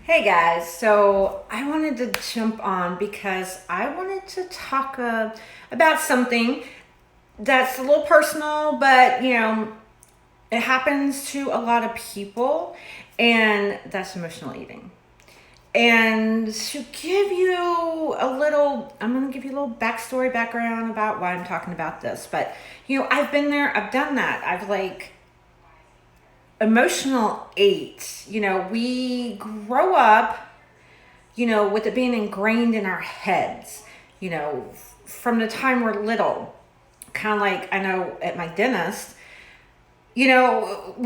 Hey guys, so I wanted to jump on because I wanted to talk about something that's a little personal, but it happens to a lot of people, and that's emotional eating. And to give you I'm going to give you a little background about why I'm talking about this. But, I've been there, I've done that. I've emotional ate. We grow up, with it being ingrained in our heads, from the time we're little. Kind of like, I know at my dentist, we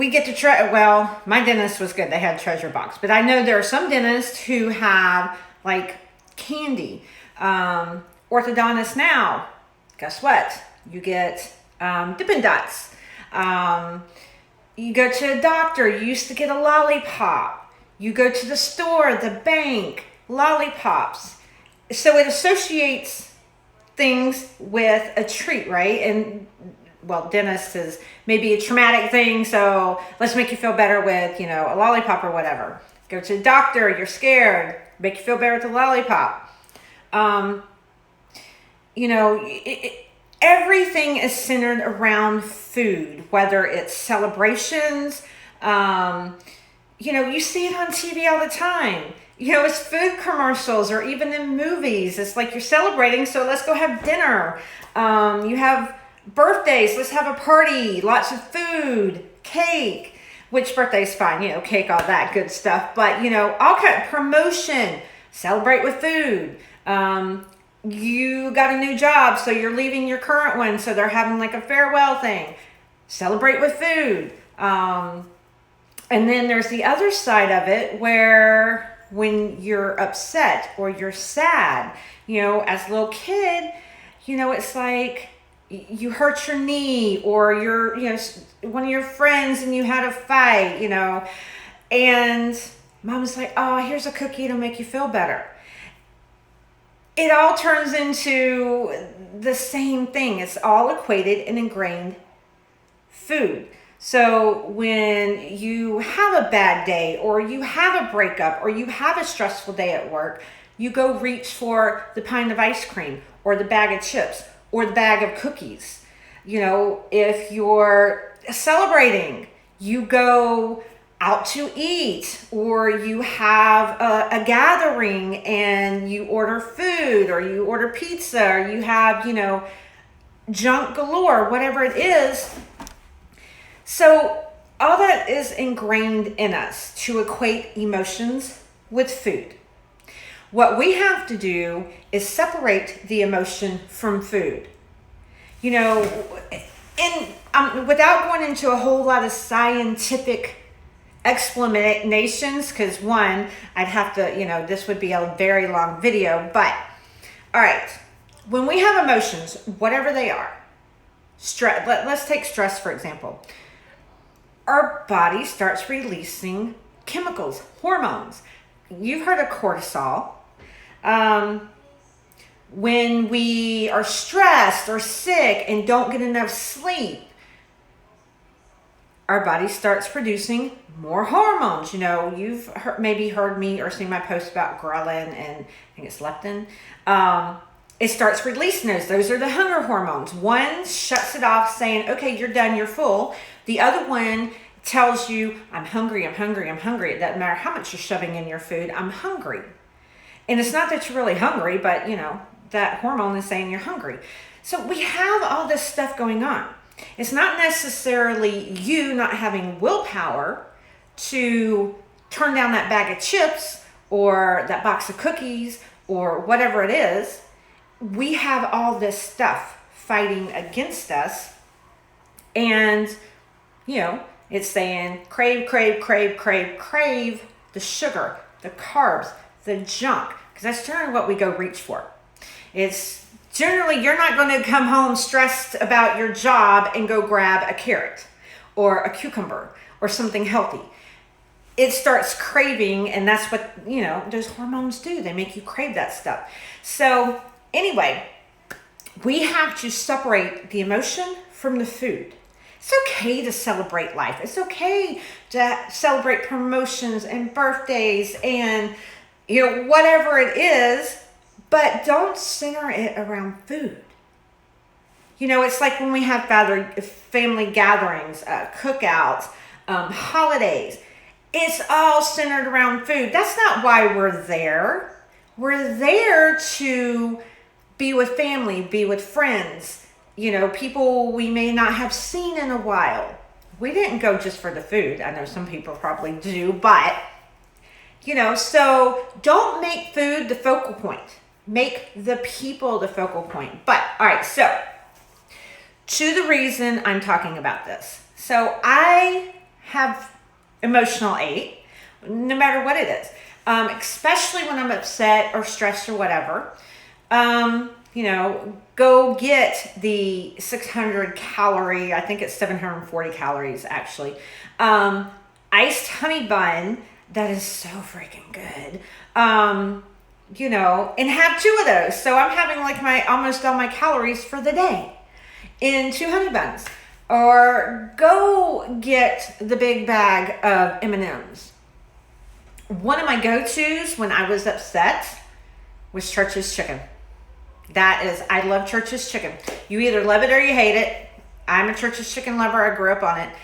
get to well, my dentist was good. They had treasure box, but I know there are some dentists who have like candy. Orthodontists now, guess what? You get Dippin' Dots. You go to a doctor, you used to get a lollipop. You go to the store, the bank, lollipops. So it associates things with a treat, right? And well, dentist is maybe a traumatic thing, so let's make you feel better with, a lollipop or whatever. Go to the doctor, you're scared, make you feel better with a lollipop. Everything is centered around food, whether it's celebrations. You see it on TV all the time. It's food commercials or even in movies. It's like you're celebrating, so let's go have dinner. You have birthdays, let's have a party, lots of food, cake, which birthday's fine, cake, all that good stuff. But, all kind of promotion, celebrate with food. You got a new job, so you're leaving your current one, so they're having like a farewell thing. Celebrate with food. And then there's the other side of it where when you're upset or you're sad, as a little kid, it's like you hurt your knee or you're, one of your friends and you had a fight, and mom's like, oh, here's a cookie to make you feel better. It all turns into the same thing. It's all equated and ingrained food. So when you have a bad day or you have a breakup or you have a stressful day at work, you go reach for the pint of ice cream or the bag of chips or the bag of cookies. If you're celebrating, you go out to eat, or you have a gathering and you order food or you order pizza or you have, junk galore, whatever it is. So all that is ingrained in us to equate emotions with food. What we have to do is separate the emotion from food. And without going into a whole lot of scientific explanations, because one, I'd have to, this would be a very long video, but all right, when we have emotions, whatever they are, stress, let's take stress, for example. Our body starts releasing chemicals, hormones. You've heard of cortisol. When we are stressed or sick and don't get enough sleep, our body starts producing more hormones. You've maybe heard me or seen my post about ghrelin and I think it's leptin. It starts releasing those. Those are the hunger hormones. One shuts it off saying, okay, you're done, you're full. The other one tells you, I'm hungry, I'm hungry, I'm hungry. It doesn't matter how much you're shoving in your food, I'm hungry. And it's not that you're really hungry, but that hormone is saying you're hungry. So we have all this stuff going on. It's not necessarily you not having willpower to turn down that bag of chips or that box of cookies or whatever it is. We have all this stuff fighting against us. And, it's saying crave, crave, crave, crave, crave the sugar, the carbs, the junk. Because that's generally what we go reach for. It's generally, you're not going to come home stressed about your job and go grab a carrot or a cucumber or something healthy. It starts craving, and that's what, those hormones do. They make you crave that stuff. So anyway, we have to separate the emotion from the food. It's okay to celebrate life. It's okay to celebrate promotions and birthdays and, whatever it is, but don't center it around food. It's like when we have family gatherings, cookouts, holidays. It's all centered around food. That's not why we're there. We're there to be with family, be with friends, people we may not have seen in a while. We didn't go just for the food. I know some people probably do, but, so don't make food the focal point. Make the people the focal point. But, all right, so to the reason I'm talking about this. So I have emotional ache, no matter what it is, especially when I'm upset or stressed or whatever. Go get the 600 calorie, I think it's 740 calories actually, iced honey bun that is so freaking good. And have 2 of those. So I'm having like almost all my calories for the day in 2 honey buns. Or go get the big bag of M&Ms. One of my go-tos when I was upset was Church's chicken. I love Church's chicken. You either love it or you hate it. I'm a Church's chicken lover. I grew up on it.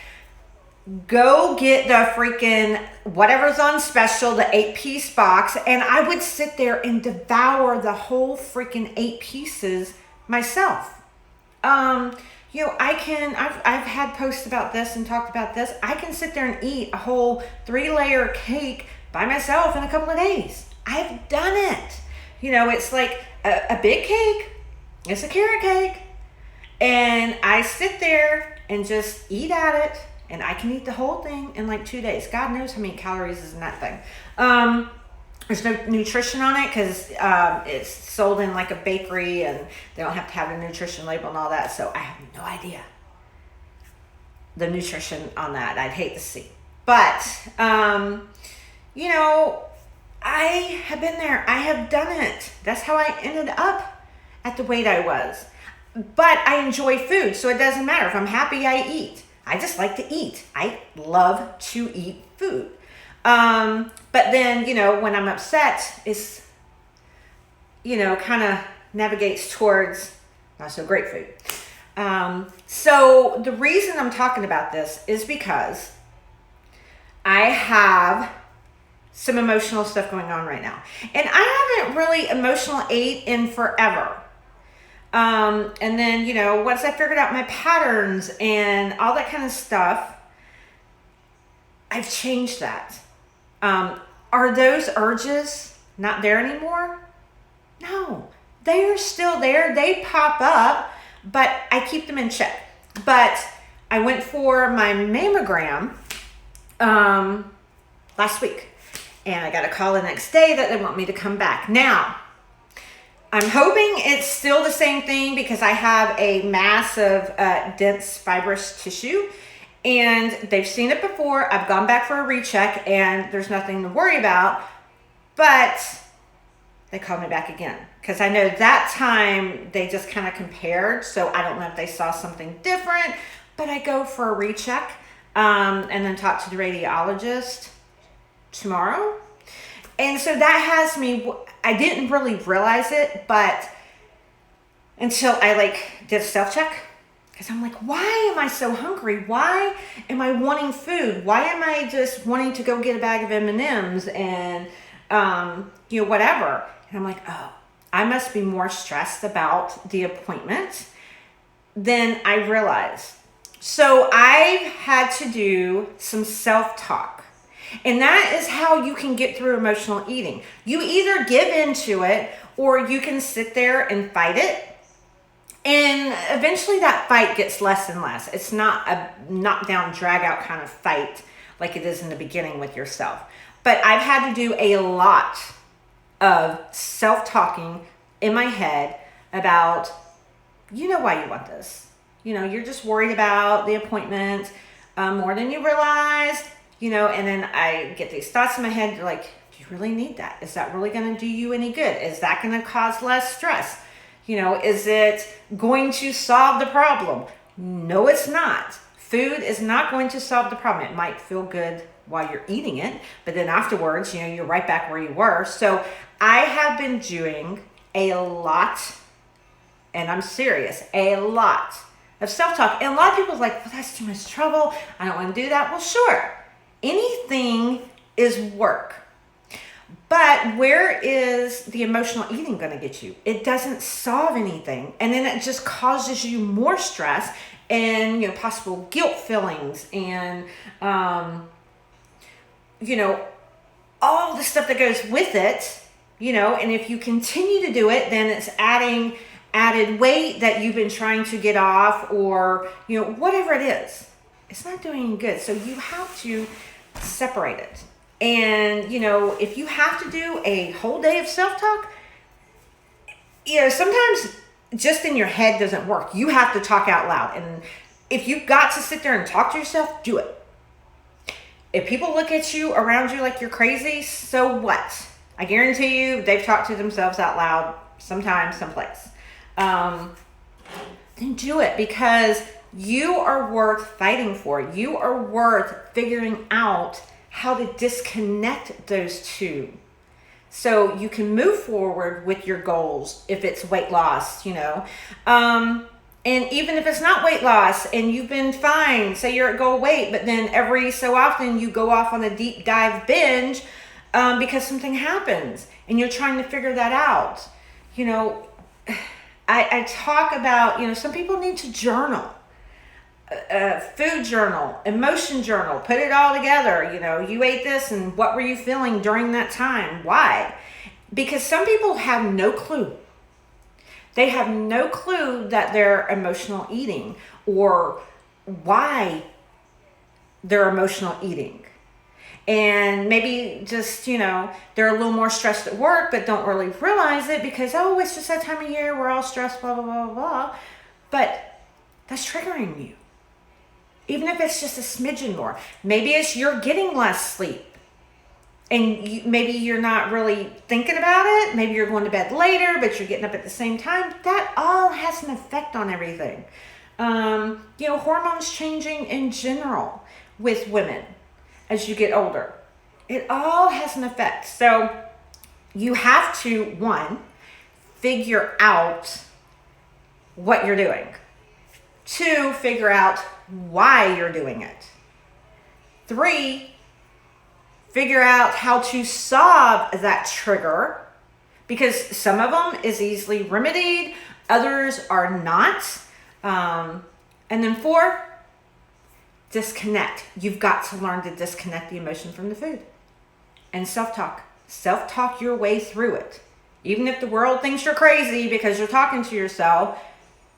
Go get the freaking whatever's on special, the 8-piece box, and I would sit there and devour the whole freaking 8 pieces myself. I've had posts about this and talked about this. I can sit there and eat a whole 3-layer cake by myself in a couple of days. I've done it. It's like a big cake. It's a carrot cake. And I sit there and just eat at it. And I can eat the whole thing in like 2 days. God knows how many calories is in that thing. There's no nutrition on it because it's sold in like a bakery and they don't have to have a nutrition label and all that. So I have no idea the nutrition on that. I'd hate to see. But, I have been there. I have done it. That's how I ended up at the weight I was. But I enjoy food, so it doesn't matter. If I'm happy, I eat. I just like to eat. I love to eat food. But then, when I'm upset, it's, kind of navigates towards not so great food. So the reason I'm talking about this is because I have some emotional stuff going on right now. And I haven't really emotional ate in forever. And then, once I figured out my patterns and all that kind of stuff, I've changed that. Are those urges not there anymore? No, they are still there. They pop up, but I keep them in check. But I went for my mammogram last week, and I got a call the next day that they want me to come back. Now, I'm hoping it's still the same thing because I have a mass of dense fibrous tissue, and they've seen it before. I've gone back for a recheck, and there's nothing to worry about, but they called me back again because I know that time they just kind of compared, so I don't know if they saw something different, but I go for a recheck and then talk to the radiologist tomorrow. And so that has me, I didn't really realize it, but until I did a self-check, because I'm like, why am I so hungry? Why am I wanting food? Why am I just wanting to go get a bag of M&Ms and, whatever? And I'm like, oh, I must be more stressed about the appointment than I realized. So I've had to do some self-talk. And that is how you can get through emotional eating. You either give into it or you can sit there and fight it. And eventually that fight gets less and less. It's not a knockdown, drag out kind of fight like it is in the beginning with yourself. But I've had to do a lot of self-talking in my head about, why you want this. You're just worried about the appointment more than you realize. And then I get these thoughts in my head, like, do you really need that? Is that really going to do you any good? Is that going to cause less stress? Is it going to solve the problem? No, it's not. Food is not going to solve the problem. It might feel good while you're eating it, but then afterwards, you're right back where you were. So I have been doing a lot, and I'm serious, a lot of self-talk. And a lot of people are like, well, that's too much trouble. I don't want to do that. Well, sure. Anything is work. But where is the emotional eating going to get you? It doesn't solve anything. And then it just causes you more stress and, possible guilt feelings and, all the stuff that goes with it, and if you continue to do it, then it's added weight that you've been trying to get off, or, whatever it is. It's not doing any good. So you have to separate it. And, if you have to do a whole day of self-talk, sometimes just in your head doesn't work. You have to talk out loud. And if you've got to sit there and talk to yourself, do it. If people look at you around you like you're crazy, so what? I guarantee you they've talked to themselves out loud sometime, someplace. Then do it, because you are worth fighting for. You are worth figuring out how to disconnect those two so you can move forward with your goals. If it's weight loss, and even if it's not weight loss and you've been fine, say you're at goal weight, but then every so often you go off on a deep dive binge because something happens and you're trying to figure that out. I talk about, some people need to journal. Food journal, emotion journal, put it all together. You ate this and what were you feeling during that time? Why? Because some people have no clue. They have no clue that they're emotional eating or why they're emotional eating. And maybe just, they're a little more stressed at work, but don't really realize it because, it's just that time of year, we're all stressed, blah, blah, blah, blah, blah. But that's triggering you. Even if it's just a smidgen more. Maybe it's you're getting less sleep. And maybe you're not really thinking about it. Maybe you're going to bed later, but you're getting up at the same time. That all has an effect on everything. Hormones changing in general with women as you get older. It all has an effect. So you have to, one, figure out what you're doing. Two, figure out why you're doing it. Three, figure out how to solve that trigger, because some of them is easily remedied, others are not. And then four, disconnect. You've got to learn to disconnect the emotion from the food. And self-talk. Self-talk your way through it. Even if the world thinks you're crazy because you're talking to yourself,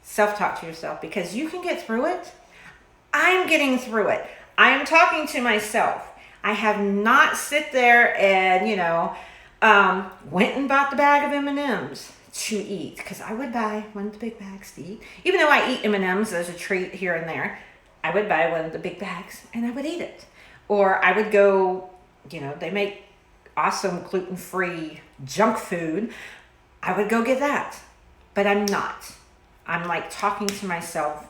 self-talk to yourself, because you can get through it. I'm getting through it. I am talking to myself. I have not sit there and, went and bought the bag of M&Ms to eat, because I would buy one of the big bags to eat. Even though I eat M&Ms as a treat here and there, I would buy one of the big bags and I would eat it. Or I would go, they make awesome gluten-free junk food. I would go get that. But I'm not. I'm like talking to myself.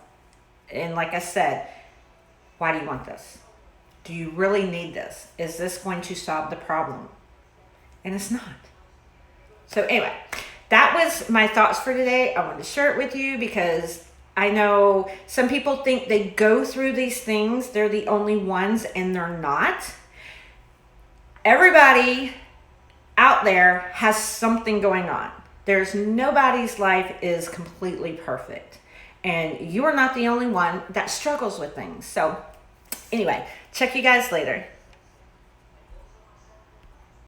And like I said, why do you want this? Do you really need this? Is this going to solve the problem? And it's not. So anyway, that was my thoughts for today. I wanted to share it with you because I know some people think they go through these things, they're the only ones, and they're not. Everybody out there has something going on. There's nobody's life is completely perfect. And you are not the only one that struggles with things. So anyway, check you guys later.